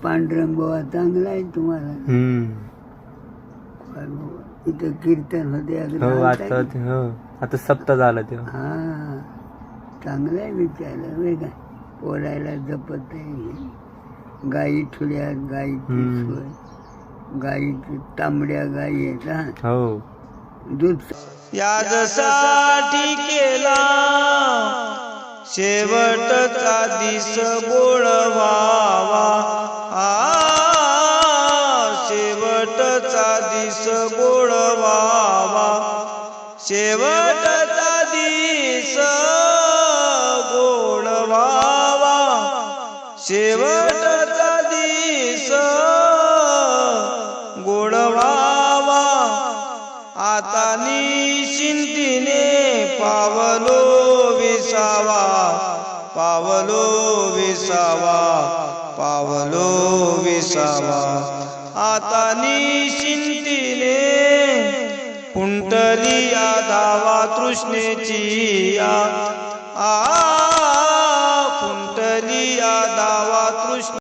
पांडुरंग बाबा चांगला आहे तुम्हाला. इथं कीर्तन होते आता सप्ताह झाला तेव्हा. हा चांगलं आहे विचारलं वे काय पोरायला जपत आहे. गाई ठुल्या गाईची सोय, गाईची तांबड्या गाई आहेत. हो दूध यासाठी केला शेवटचा दिस गोड व्हावा. शेवटचा दिस गोड व्हावा. शेवटचा दिस गोड व्हावा. शेवटचा दिस गोड व्हावा. आता निश्चिंतीने पावलो विसावा. पावलो विसावा. पावलो विसावा. आता निश्चिंतीने पुंटली धावा तृष्णेची.